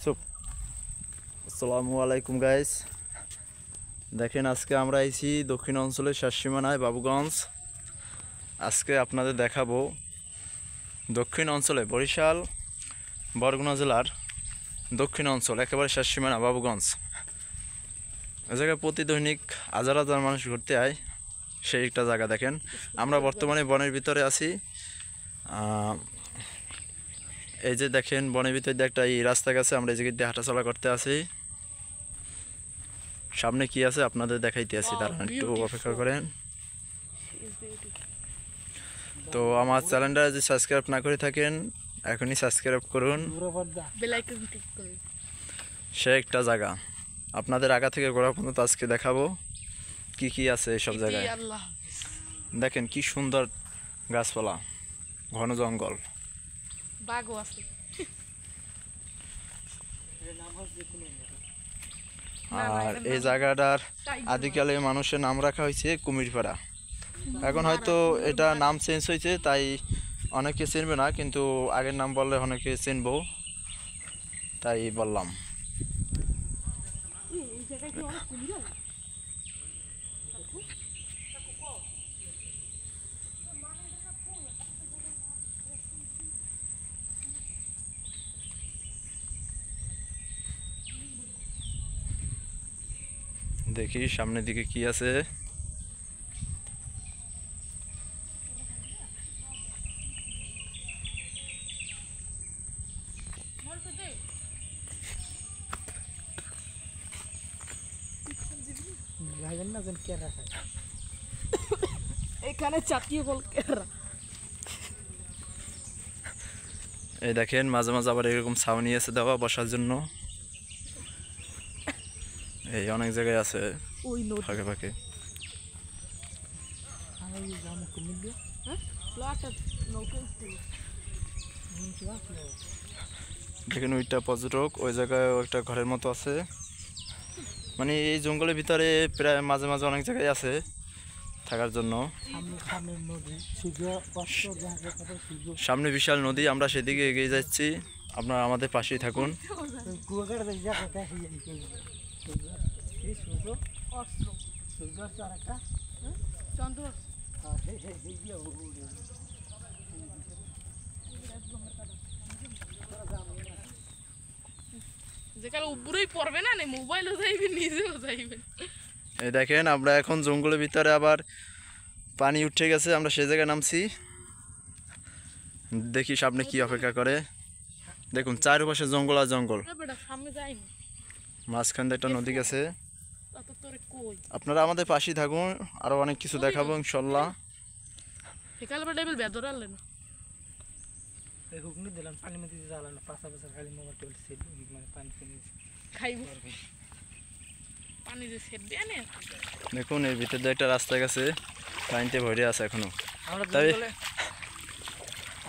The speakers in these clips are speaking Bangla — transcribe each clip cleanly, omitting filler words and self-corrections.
চুপ। আসসালামু আলাইকুম গাইস, দেখেন আজকে আমরা আইছি দক্ষিণ অঞ্চলের শেষ সীমানায় বাবুগঞ্জ। আজকে আপনাদের দেখাবো দক্ষিণ অঞ্চলে বরিশাল বরগুনা জেলার দক্ষিণ অঞ্চল একেবারে শেষ সীমানা বাবুগঞ্জ। এ জায়গায় প্রতিদৈনিক হাজার হাজার মানুষ ঘুরতে আয়, সেই একটা জায়গা। দেখেন আমরা বর্তমানে বনের ভিতরে আছি। এই যে দেখেন বনের ভিতরে দিয়ে একটা এই রাস্তা গেছে, আমরা এই জায়গায় দিয়ে হাঁটাচলা করতে আছি। সামনে কি আছে আপনাদের দেখাইতে আছি, তারা একটু অপেক্ষা করেন। তো আমার চ্যানেলটা যদি সাবস্ক্রাইব না করে থাকেন এখনই সাবস্ক্রাইব করুন, সে একটা জায়গা আপনাদের আগা থেকে গোড়া পর্যন্ত আজকে দেখাবো কি কি আছে এইসব জায়গায়। দেখেন কি সুন্দর গাছপালা, ঘন জঙ্গল, আর এই জায়গাটার আদিকালে মানুষের নাম রাখা হয়েছে কুমিরপাড়া। এখন হয়তো এটা নাম চেঞ্জ হয়েছে, তাই অনেকে চিনবে না, কিন্তু আগের নাম বললে অনেকে চিনবো, তাই বললাম। দেখি সামনের দিকে কি আছে। এখানে চাকিয়ে বল কেরা। এই দেখেন মাঝে মাঝে আবার এরকম ছাউনি আছে দেওয়া বসার জন্য। এই অনেক জায়গায় আছে ফাঁকে ফাঁকে। দেখেন ওইটা পর্যটক, ওই জায়গায় একটা ঘরের মতো আছে। মানে এই জঙ্গলের ভিতরে প্রায় মাঝে মাঝে অনেক জায়গায় আছে থাকার জন্য। সামনে বিশাল নদী, আমরা সেদিকে এগিয়ে যাচ্ছি, আপনারা আমাদের পাশেই থাকুন। এই দেখেন আমরা এখন জঙ্গলের ভিতরে, আবার পানি উঠে গেছে, আমরা সে জায়গায় নামছি। দেখি সামনে কি অপেক্ষা করে। দেখুন চারপাশে জঙ্গল আর জঙ্গল, মাঝখান দিয়ে একটা নদী গেছে। আপনারা আমাদের পাশেই থাকুন, আরো অনেক কিছু দেখাবো ইনশাল্লাহ। দেখুন এর ভিতর দিয়ে একটা রাস্তা গেছে, পানিতে ভরে আছে এখনো।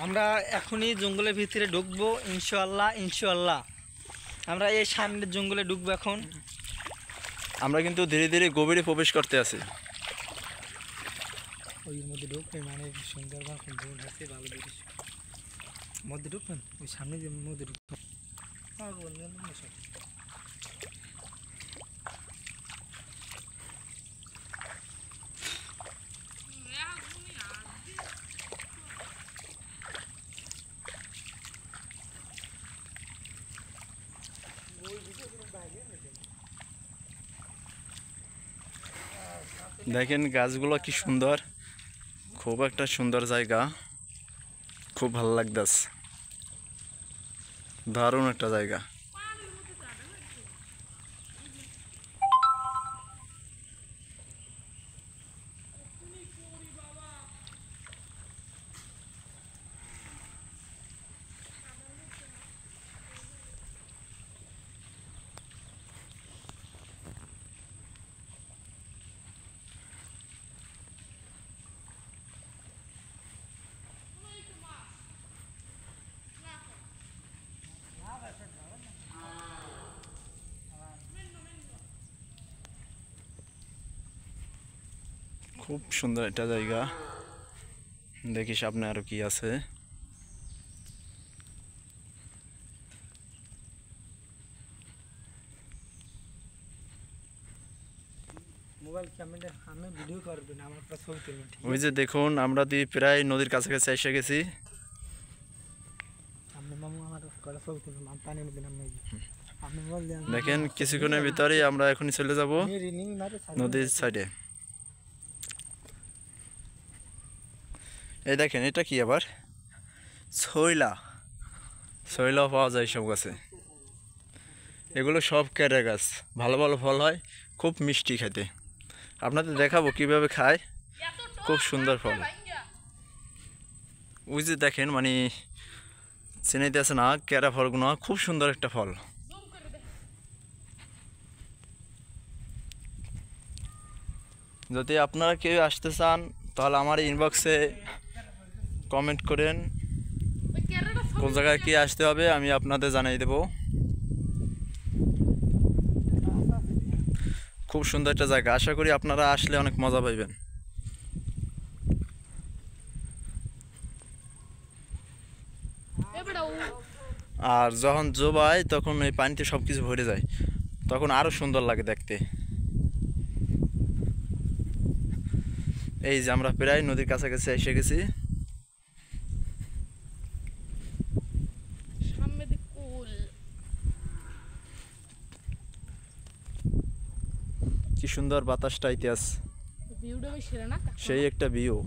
আমরা এখনই জঙ্গলের ভিতরে ঢুকবো ইনশাআল্লাহ ইনশাআল্লাহ। আমরা এই সামনের জঙ্গলে ঢুকবো এখন। আমরা কিন্তু ধীরে ধীরে গভীরে প্রবেশ করতে আছি। ওই মধ্যে ঢুকবেন, মানে সুন্দরবন বোন আছে, ভালো দৃশ্য মধ্যে ঢুকবেন, ওই সামনে যে মধ্যে ঢুকবেন। দেখেন গাছগুলো কি সুন্দর, খুব একটা সুন্দর জায়গা, খুব ভালো লাগতেছে, দারুণ একটা জায়গা। খুব সুন্দর একটা জায়গা। দেখি সামনে আরো কি আছে। মোবাইল ক্যামেরা আমি ভিডিও করবে না আমার একটা ছবি তুলবেন ঠিক ওই যে দেখুন আমরা প্রায় নদীর কাছাকাছি এসে গেছি। আপনি মামু আমার কটা ছবি তুলবেন আমি পানি নেবেন আপনি মোবাইল দেন দেখেন কিছুক্ষণের ভিতরেই আমরা এখনই চলে যাব রিনিং মারে নদীর সাইডে। এই দেখেন এটা কি আবার শৈলাও পাওয়া যায় সব গাছে। এগুলো সব ক্যারা গাছ, ভালো ভালো ফল হয়, খুব মিষ্টি খেতে। আপনাদের দেখাবো কিভাবে খায়, খুব সুন্দর ফল। ওই যে দেখেন মানে চিনাইতে আছে না ক্যারা ফলগুলো, খুব সুন্দর একটা ফল। যদি আপনারা কেউ আসতে চান তাহলে আমার ইনবক্সে কমেন্ট করেন কোন জায়গায় কি আসতে হবে, আমি আপনাদের জানিয়ে দেব। খুব সুন্দর একটা জায়গা, আশা করি আপনারা আসলে অনেক মজা পাইবেন। আর যখন জোবায় তখন এই পানিতে সব কিছু ভরে যায়, তখন আরো সুন্দর লাগে দেখতে। এই যে আমরা প্রায় নদীর কাছাকাছি এসে গেছি। কি সুন্দর বাতাসটা ইতিহাস, সেই একটা ভিউ।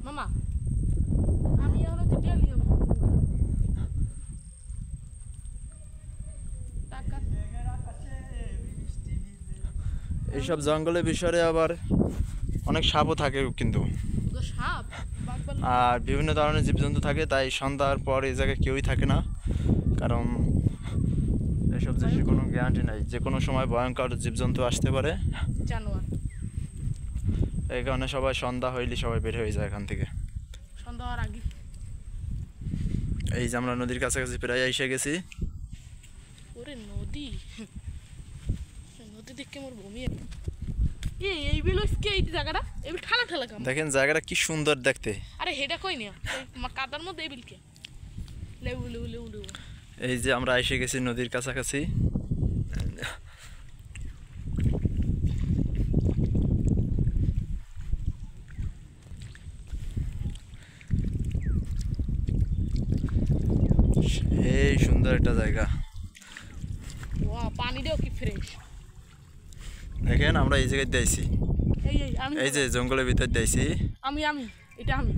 মামা আমি এখন তো ডেলি টাকা এইসব জঙ্গলের বিষয়ে আবার অনেক সাপও থাকে কিন্তু, সাপ আর বিভিন্ন ধরনের জীবজন্তু থাকে। তাই সন্ধ্যার পর এই জায়গায় কেউই থাকে না, কারণ এসব জিনিসের কোনো গ্যারান্টি নাই, যে কোনো সময় ভয়ঙ্কর জীবজন্তু আসতে পারে। জানোয়ার এই কারণে সবাই সন্ধ্যা হইলে সবাই বের হয়ে যায় এখান থেকে। সন্ধ্যা হওয়ার আগে এই যে আমরা নদীর কাছাকাছি প্রায় এসে গেছি। ওরে নদী, নদী দেখে আমার বমি। এই বিল কে এই জায়গাটা এই বিল ঠালা ঠালা কাম। দেখেন জায়গাটা কি সুন্দর দেখতে। আরে হেডা কই না কাদার মধ্যে এই বিল কে লেউ লেউ লেউ লেউ। এই যে আমরা এসে গেছি নদীর কাছাকাছি। এই সুন্দর একটা জায়গা, ওয়া পানিটাও কি ফ্রেশ। দেখেন আমরা এই জায়গায় দিয়েছি, আমি এই যে জঙ্গলের ভিতর দিয়েছি। আমি এটা আমি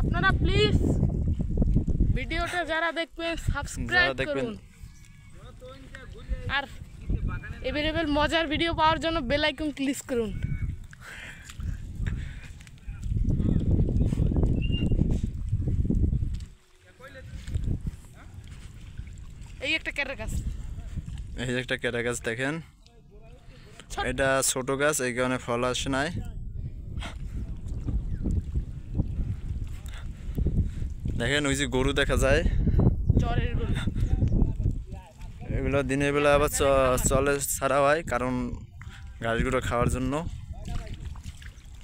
আপনারা প্লিজ ভিডিওটা যারা দেখবেন সাবস্ক্রাইব করুন, আর এভেলেবেল মজার ভিডিও পাওয়ার জন্য বেল আইকন ক্লিক করুন। এই একটা ক্যারেট গাছ, এই যে একটা কেরা গাছ দেখেন, এটা ছোট গাছ, এই কারণে ফল আসে নাই। দেখেন ওই যে গরু দেখা যায়, চরের গরু। এগুলো দিনের বেলা আবার চলে ছাড়া হয়, কারণ ঘাসগুলো খাওয়ার জন্য।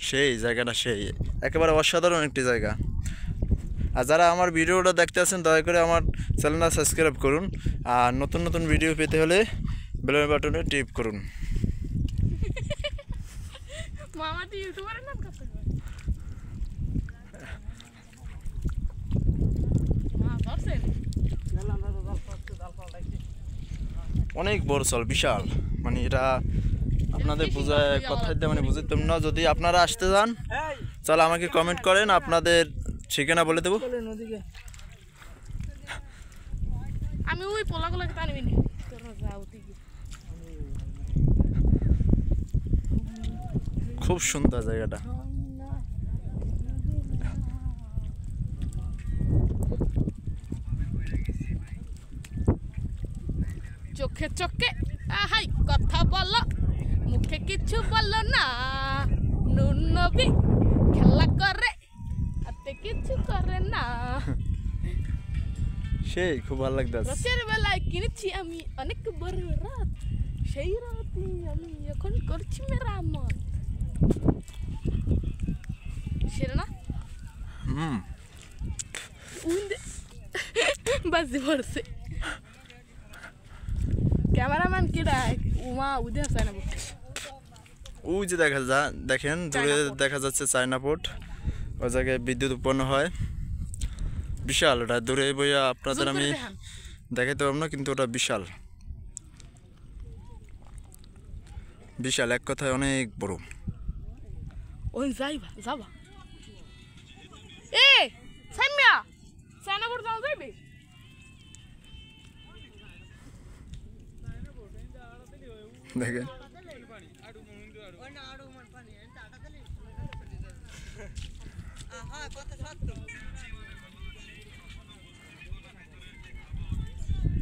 সেই জায়গাটা সেই একেবারে অসাধারণ একটি জায়গা। আর যারা আমার ভিডিওটা দেখতে আছেন দয়া করে আমার চ্যানেলটা সাবস্ক্রাইব করুন, আর নতুন নতুন ভিডিও পেতে হলে বেল বাটনে টিপ করুন। মামা তো ইউটিউবারের নাম কাছে মা ধরছেন অনেক বড় চল, বিশাল, মানে এটা আপনাদের বোঝায় কথা দিয়ে মানে বুঝতাম না। যদি আপনারা আসতে যান তাহলে আমাকে কমেন্ট করেন, আপনাদের ঠিকানা বলে দেবো। আমি ওই পোলাগুলোকে টানবি না, যাও দিকে। খুব সুন্দর জায়গাটা। চোখে চোখে হাই কথা বলো, মুখে কিছু বলো না। নুন নবী খেলা করে, হাতে কিছু করে না। সেই খুব ভালো লাগতেছে। রাতের বেলায় কিনেছি আমি অনেক বড় রাত, সেই রাতে আমি এখন করছি মেরামত। সেরে না উইন্দে বাজি পড়ছে ক্যামেরাম্যান কেডা উমা উদে আছে না বুকে ওই যে দেখেন দূরে দেখা যাচ্ছে চায়না পোর্ট, ওই জায়গায় বিদ্যুৎ উৎপন্ন হয় বিশাল। ওটা দূরে বইয়া আপনাদের আমি দেখাইতে পারবো না, কিন্তু ওটা বিশাল বিশাল, এক কথায় অনেক বড়। ওই যাইবা যাবা এ সাইমিয়া সাইনাপুর যাও যাইবে দেখেন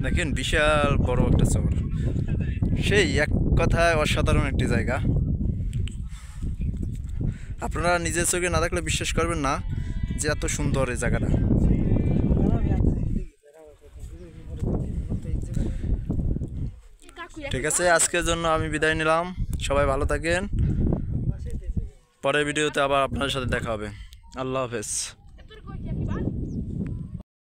দেখেন বিশাল বড় একটা শহর, সেই এক কথায় অসাধারণ একটি জায়গা। আপনারা নিজের চোখে না দেখলে বিশ্বাস করবেন না যে এত সুন্দর এই জায়গাটা। ঠিক আছে, আজকের জন্য আমি বিদায় নিলাম। সবাই ভালো থাকেন, পরের ভিডিওতে আবার আপনাদের সাথে দেখা হবে। আল্লাহ হাফেজ।